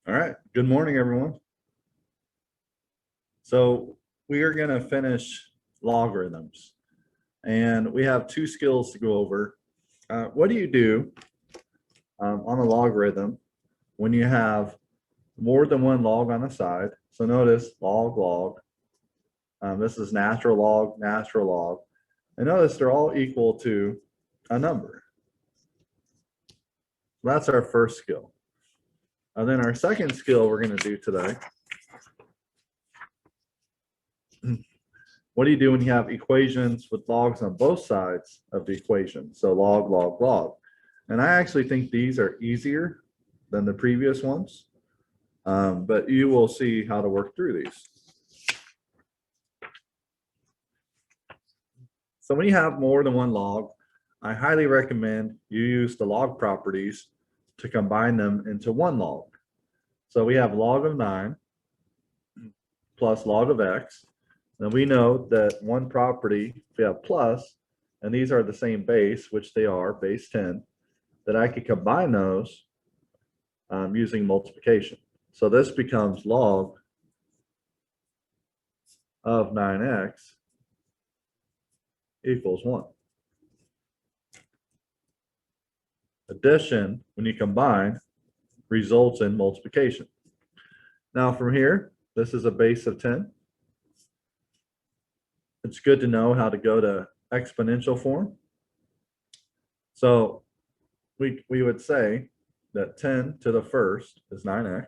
All right, good morning, everyone. So we are going to finish logarithms, and we have two skills to go over. What do you do on a logarithm when you have more than one log on the side? So notice log, log. This is natural log, natural log. And notice they're all equal to a number. That's our first skill. And then our second skill we're going to do today. What do you do when you have equations with logs on both sides of the equation? So log, log, log. And I actually think these are easier than the previous ones, but you will see how to work through these. So when you have more than one log, I highly recommend you use the log properties to combine them into one log. So we have log of 9 plus log of x. And we know that one property, if we have plus, and these are the same base, which they are, base 10, that I could combine those using multiplication. So this becomes log of 9x equals 1. Addition, when you combine, results in multiplication. Now from here, this is a base of 10. It's good to know how to go to exponential form. So we would say that 10 to the first is 9x.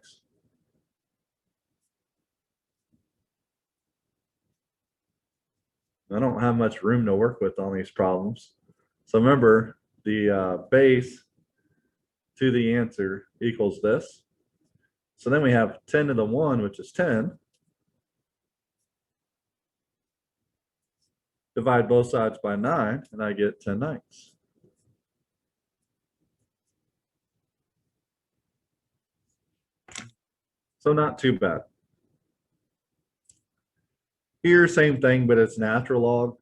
I don't have much room to work with on these problems. So remember, the base to the answer equals this. So then we have 10 to the 1, which is 10. Divide both sides by 9, and I get 10 ninths. So not too bad. Here, same thing, but it's natural log.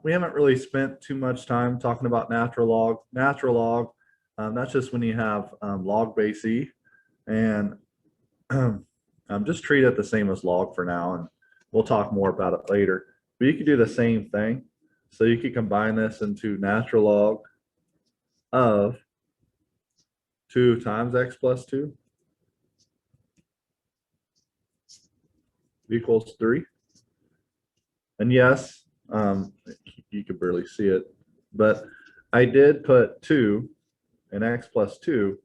We haven't really spent too much time talking about natural log. Natural log, that's just when you have log base e. And just treat it the same as log for now, and we'll talk more about it later. But you could do the same thing. So you could combine this into natural log of 2 times x plus 2 equals 3. And yes, you can barely see it, but I did put 2 and x plus 2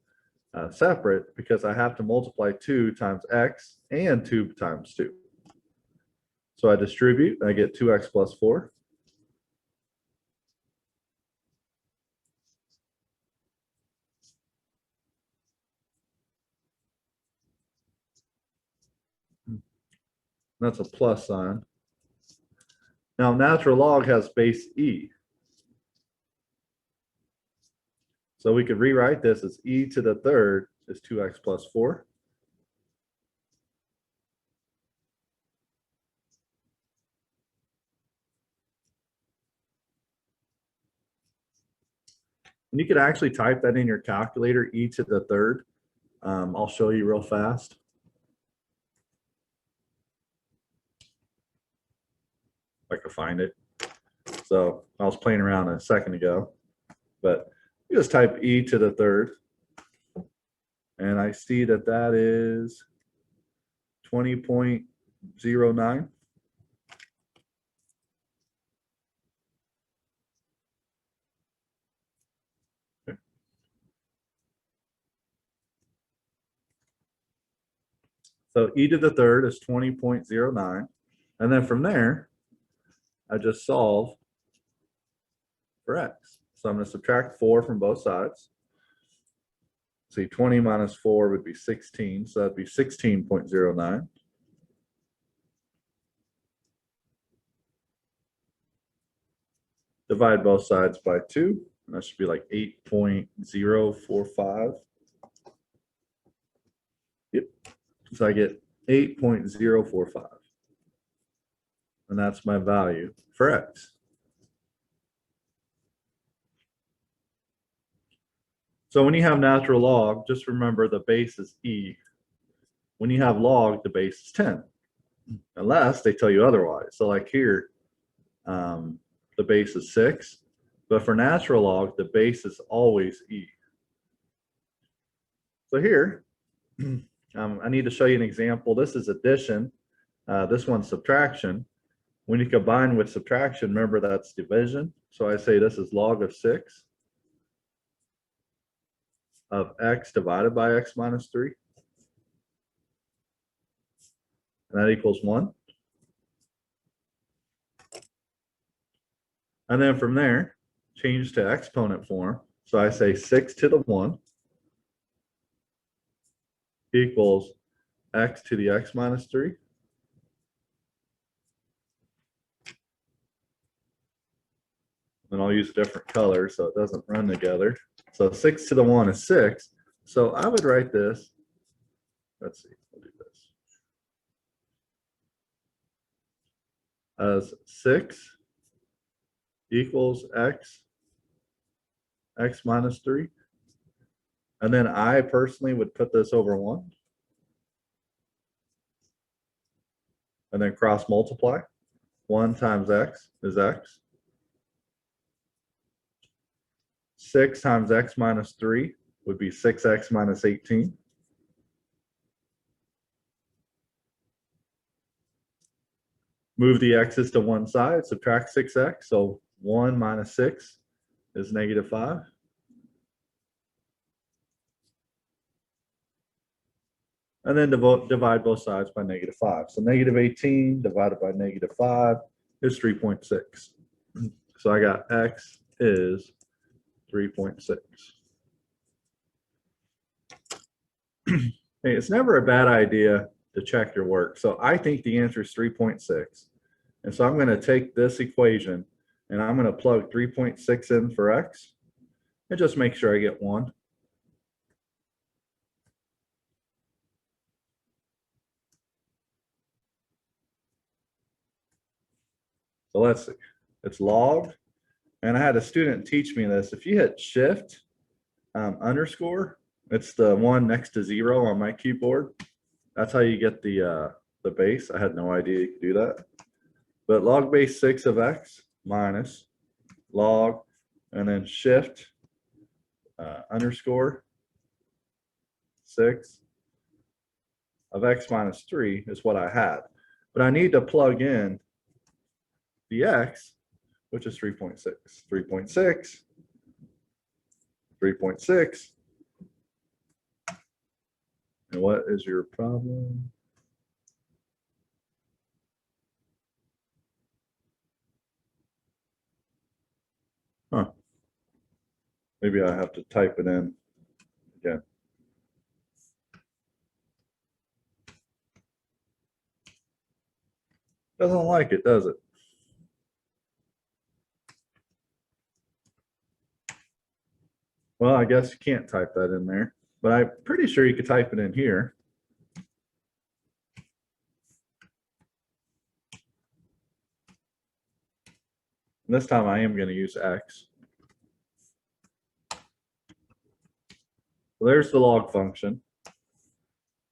separate because I have to multiply 2 times x and 2 times 2. So I distribute, I get 2x plus 4. That's a plus sign. Now natural log has base e. So we could rewrite this as e to the third is 2x plus 4. And you could actually type that in your calculator, e to the third. I'll show you real fast. If I could find it. So I was playing around a second ago, but you just type e to the third. And I see that that is 20.09. So e to the third is 20.09. And then from there, I just solve for x. So I'm going to subtract 4 from both sides. See, 20 minus 4 would be 16. So that'd be 16.09. Divide both sides by 2. And that should be like 8.045. Yep. So I get 8.045. And that's my value for x. So when you have natural log, just remember the base is e. when you have log, the base is 10, unless they tell you otherwise. So like here, the base is 6, but for natural log, the base is always e. So here, I need to show you an example. This is addition. This one's subtraction. When you combine with subtraction, remember that's division. So I say this is log of 6 of x divided by x minus 3. And that equals 1. And then from there, change to exponent form. So I say 6 to the 1 equals x to the x minus 3. And I'll use a different color so it doesn't run together. So 6 to the 1 is 6. So I would write this. Let's see, we'll do this. As 6 equals x minus 3. And then I personally would put this over 1. And then cross multiply. 1 times x is x. 6 times x minus 3 would be 6x minus 18. Move the x's to one side, subtract 6x. So 1 minus 6 is negative 5. And then divide both sides by negative 5. So negative 18 divided by negative 5 is 3.6. So I got x is 3.6. Hey, it's never a bad idea to check your work. So I think the answer is 3.6. And so I'm going to take this equation and I'm going to plug 3.6 in for x and just make sure I get 1. So let's see, it's log, and I had a student teach me this. If you hit shift underscore, it's the one next to 0 on my keyboard. That's how you get the base. I had no idea you could do that. But log base 6 of x minus log, and then shift underscore 6 of x minus 3 is what I had. But I need to plug in the x, which is 3.6. 3.6, 3.6. And what is your problem? Huh. Maybe I have to type it in again. Doesn't like it, does it? Well, I guess you can't type that in there, but I'm pretty sure you could type it in here. And this time I am going to use x. So there's the log function.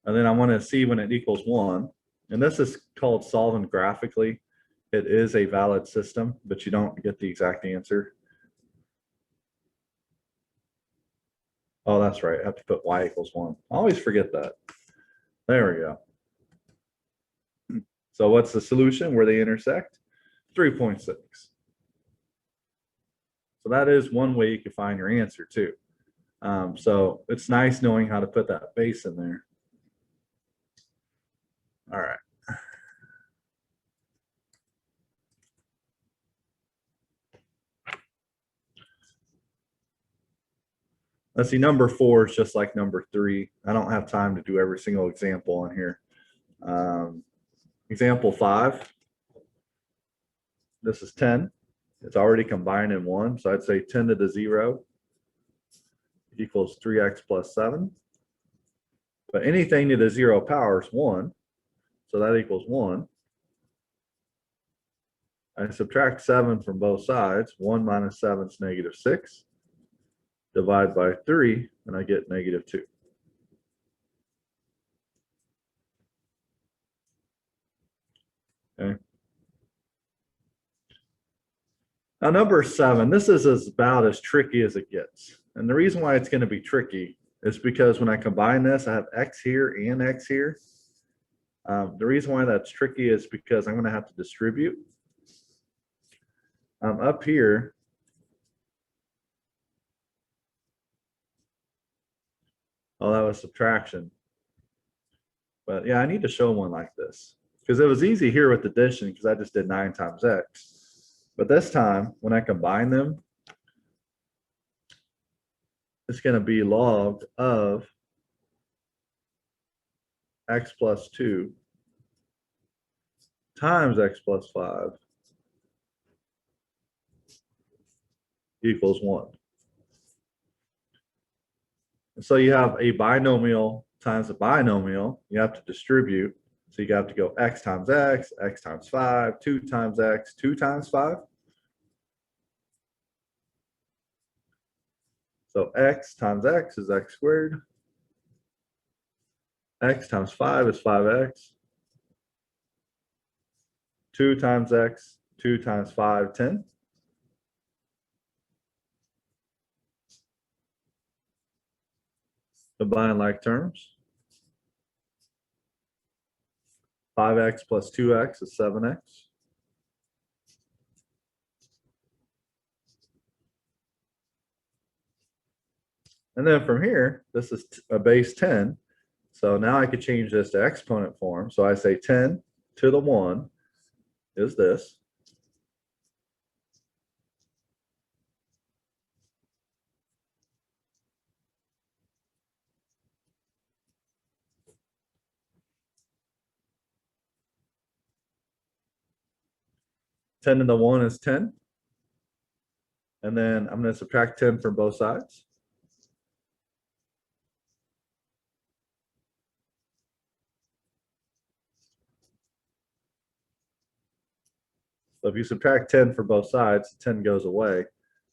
And then I want to see when it equals 1. And this is called solving graphically. It is a valid system, but you don't get the exact answer. Oh, that's right. I have to put y equals 1. I always forget that. There we go. So what's the solution where they intersect? 3.6. So that is one way you can find your answer too. So it's nice knowing how to put that base in there. All right. Let's see, number 4 is just like number 3. I don't have time to do every single example on here. Example 5. This is 10. It's already combined in 1. So I'd say 10 to the 0 equals 3x plus 7. But anything to the 0 power is 1. So that equals 1. I subtract 7 from both sides. 1 minus 7 is negative 6. Divide by 3, and I get negative 2. Now, number 7, this is about as tricky as it gets. And the reason why it's going to be tricky is because when I combine this, I have x here and x here. The reason why that's tricky is because I'm going to have to distribute. Up here, oh, that was subtraction. But yeah, I need to show one like this because it was easy here with addition because I just did 9 times x. But this time, when I combine them, it's going to be log of x plus 2 times x plus 5 equals 1. And so you have a binomial times a binomial. You have to distribute. So you have to go x times x times 5, 2 times x, 2 times 5. So x times x is x squared. X times 5 is 5x. 2 times x, 2 times 5, 10. Combine like terms. 5x plus 2x is 7x. And then from here, this is a base 10. So now I could change this to exponent form. So I say 10 to the 1 is this. Ten to the 1 is 10. And then I'm going to subtract 10 from both sides. So if you subtract 10 from both sides, 10 goes away.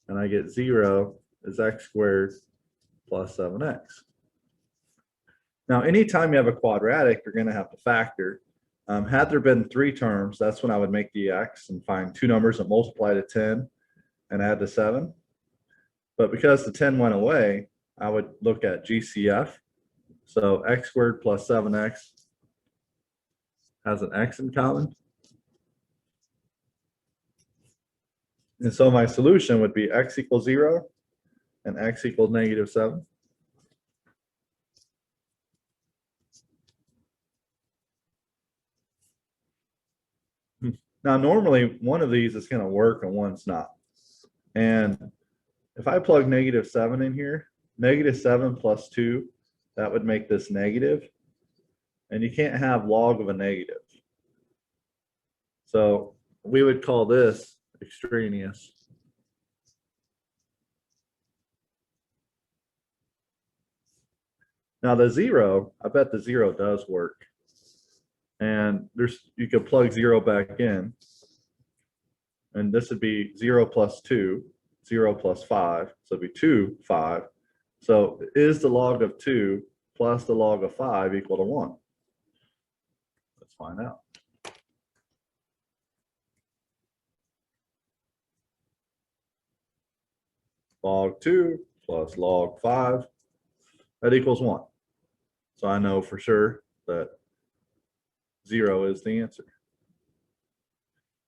And I get 0 is x squared plus 7x. Now, anytime you have a quadratic, you're going to have to factor. Had there been 3 terms, that's when I would make the x and find 2 numbers that multiply to 10 and add to 7. But because the 10 went away, I would look at GCF. So x squared plus 7x has an x in common. And so my solution would be x equals 0 and x equals negative 7. Now, normally one of these is going to work and one's not. And if I plug negative 7 in here, negative 7 plus 2, that would make this negative. And you can't have log of a negative. So we would call this extraneous. Now the 0, I bet the 0 does work. And you could plug 0 back in. And this would be 0 plus 2, 0 plus 5. So it'd be 2, 5. So is the log of 2 plus the log of 5 equal to 1? Let's find out. Log 2 plus log 5, that equals 1. So I know for sure that 0 is the answer.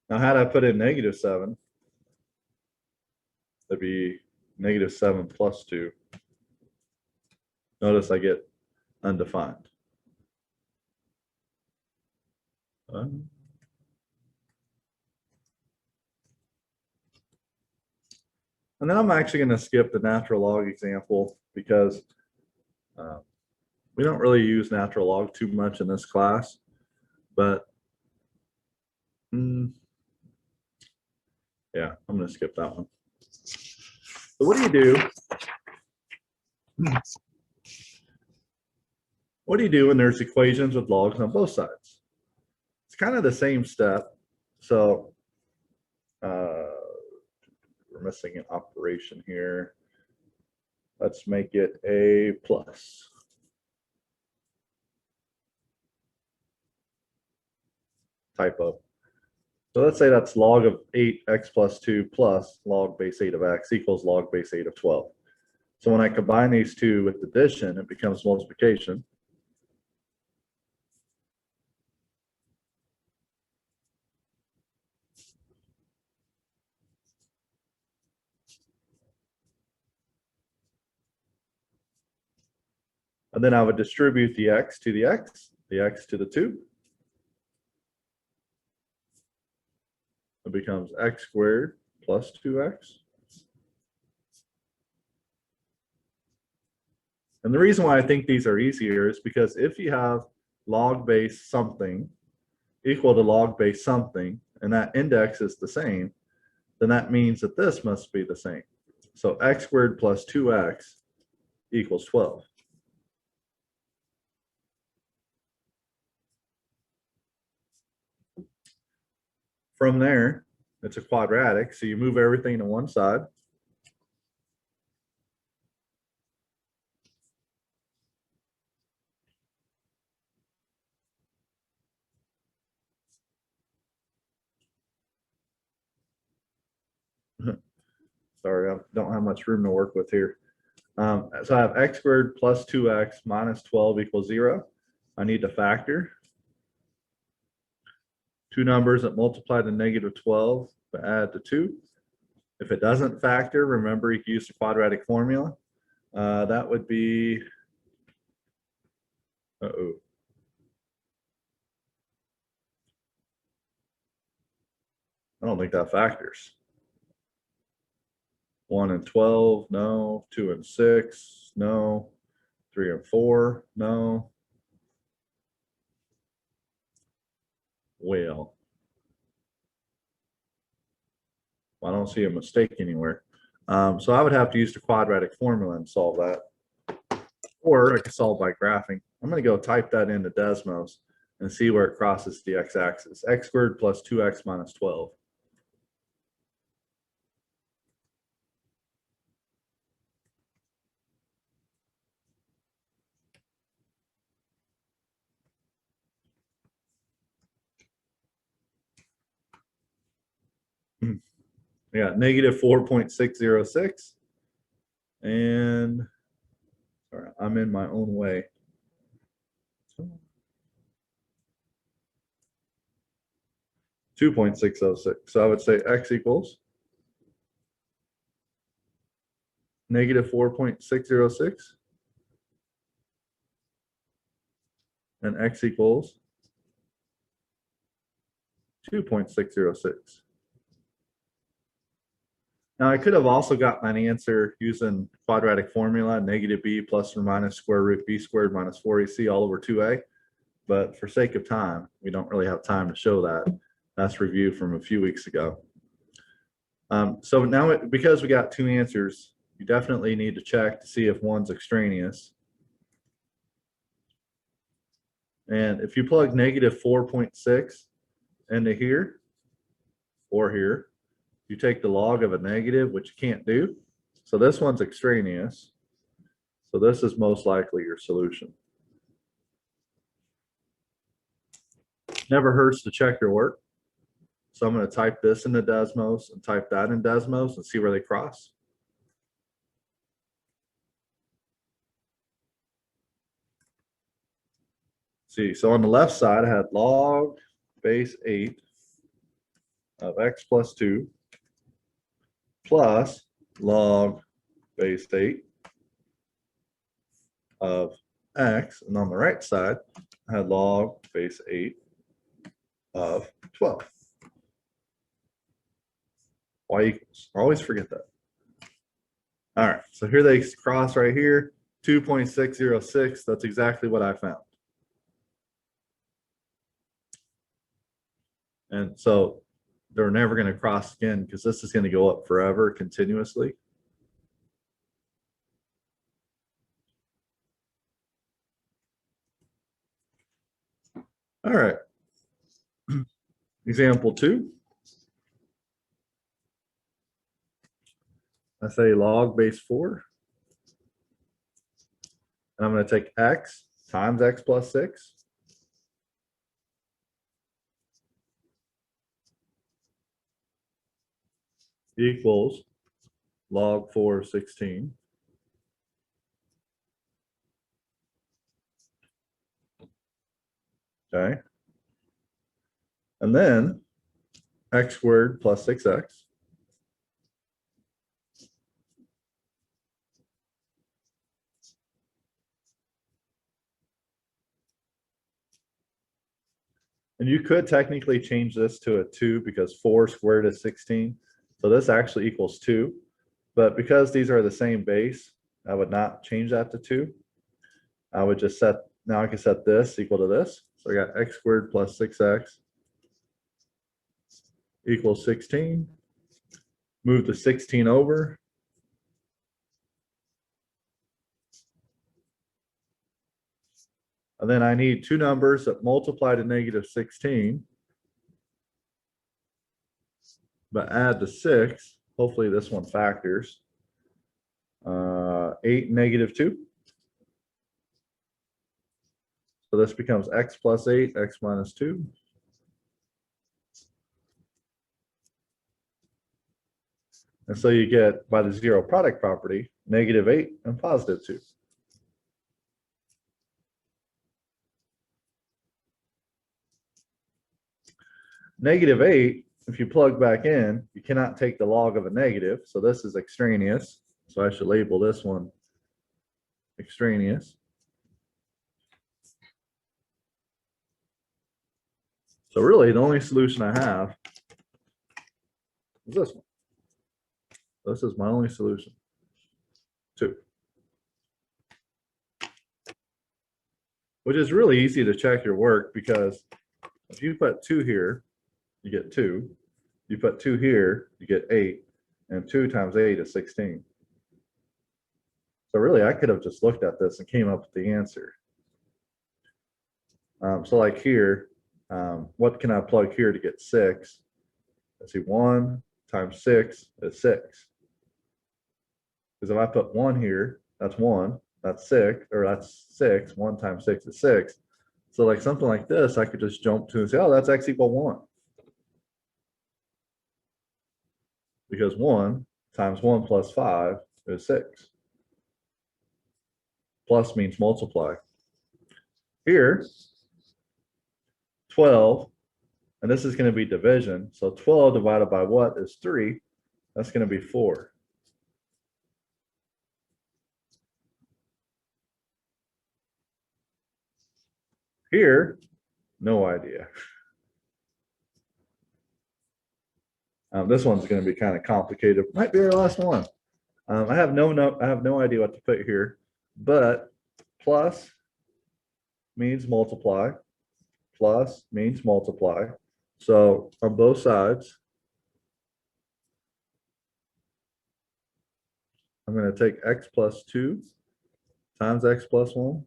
Now, had I put in negative 7, that'd be negative 7 plus 2. Notice I get undefined. And then I'm actually going to skip the natural log example because we don't really use natural log too much in this class. But yeah, I'm going to skip that one. So what do you do? What do you do when there's equations with logs on both sides? It's kind of the same step. So we're missing an operation here. Let's make it a plus. Typo. So let's say that's log of 8x plus 2 plus log base 8 of x equals log base 8 of 12. So when I combine these two with addition, it becomes multiplication. And then I would distribute the x to the x to the 2. It becomes x squared plus 2x. And the reason why I think these are easier is because if you have log base something equal to log base something, and that index is the same, then that means that this must be the same. So x squared plus 2x equals 12. From there, it's a quadratic, so you move everything to one side. Sorry, I don't have much room to work with here. So I have x squared plus 2x minus 12 equals 0. I need to factor. Two numbers that multiply to negative 12 but add to 2. If it doesn't factor, remember you can use the quadratic formula. That would be, uh-oh. I don't think that factors. 1 and 12, no. 2 and 6, no. 3 and 4, no. Well, I don't see a mistake anywhere. So I would have to use the quadratic formula and solve that. Or I could solve by graphing. I'm going to go type that into Desmos and see where it crosses the x-axis. X squared plus 2x minus 12. Yeah, negative 4.606. And sorry, I'm in my own way. 2.606. So I would say x equals negative 4.606 and x equals 2.606. Now I could have also got my answer using quadratic formula, negative b plus or minus square root b squared minus 4ac all over 2a. But for sake of time, we don't really have time to show that. That's review from a few weeks ago. So now, because we got two answers, you definitely need to check to see if one's extraneous. And if you plug negative 4.6 into here or here, you take the log of a negative, which you can't do. So this one's extraneous. So this is most likely your solution. Never hurts to check your work. So I'm going to type this into Desmos and type that in Desmos and see where they cross. See, so on the left side, I had log base 8 of x plus 2 plus log base 8 of x. And on the right side, I had log base 8 of 12. Y equals. I always forget that. All right, so here they cross right here, 2.606. That's exactly what I found. And so they're never going to cross again because this is going to go up forever continuously. All right. Example 2. I say log base 4. And I'm going to take x times x plus 6 equals log 4 of 16. Okay. And then x squared plus 6x. And you could technically change this to a 2 because 4 squared is 16. So this actually equals 2. But because these are the same base, I would not change that to 2. I would just set, now I can set this equal to this. So I got x squared plus 6x equals 16. Move the 16 over. And then I need two numbers that multiply to negative 16, but add to 6. Hopefully this one factors. 8 negative 2. So this becomes x plus 8, x minus 2. And so you get, by the zero product property, negative 8 and positive 2. Negative 8, if you plug back in, you cannot take the log of a negative. So this is extraneous. So I should label this one extraneous. So really, the only solution I have is this one. This is my only solution. 2. Which is really easy to check your work, because if you put 2 here, you get 2. You put 2 here, you get 8. And 2 times 8 is 16. So really, I could have just looked at this and came up with the answer. So like here, what can I plug here to get 6? Let's see, 1 times 6 is 6. Because if I put 1 here, that's 1, that's 6, or that's 6. 1 times 6 is 6. So like something like this, I could just jump to and say, oh, that's x equal 1. Because 1 times 1 plus 5 is 6. Plus means multiply. Here, 12, and this is going to be division. So 12 divided by what is 3? That's going to be 4. Here, no idea. This one's going to be kind of complicated. Might be our last one. I have no idea what to put here, but plus means multiply. Plus means multiply. So on both sides, I'm going to take x plus 2 times x plus 1.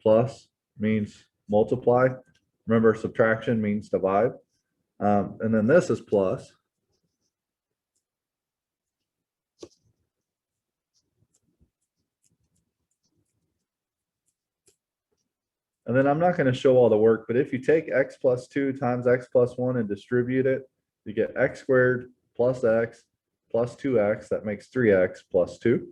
Plus means multiply. Remember, subtraction means divide. And then this is plus. And then I'm not going to show all the work, but if you take x plus 2 times x plus 1 and distribute it, you get x squared plus x plus 2x. That makes 3x plus 2.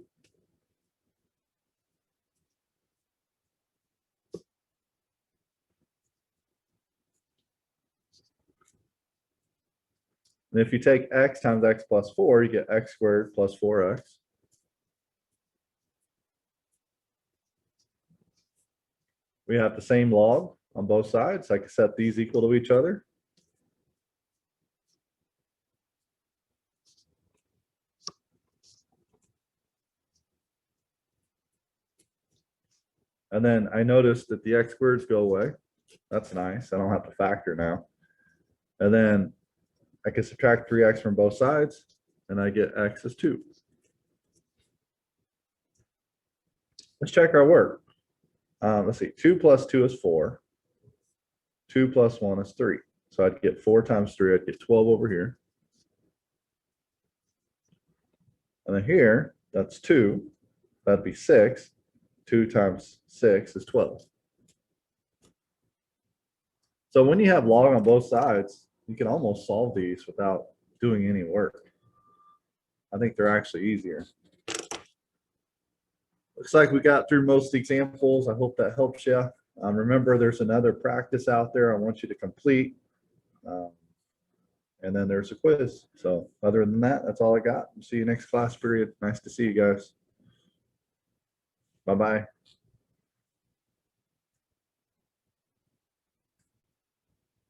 And if you take x times x plus 4, you get x squared plus 4x. We have the same log on both sides. I can set these equal to each other. And then I noticed that the x squareds go away. That's nice. I don't have to factor now. And then I can subtract 3x from both sides, and I get x is 2. Let's check our work. Let's see, 2 plus 2 is 4. 2 plus 1 is 3. So I'd get 4 times 3, I'd get 12 over here. And then here, that's 2. That'd be 6. 2 times 6 is 12. So when you have log on both sides, You can almost solve these without doing any work. I think they're actually easier. Looks like we got through most examples. I hope that helps you. Remember, there's another practice out there I want you to complete. And then there's a quiz. So other than that, that's all I got. See you next class period. Nice to see you guys. Bye-bye.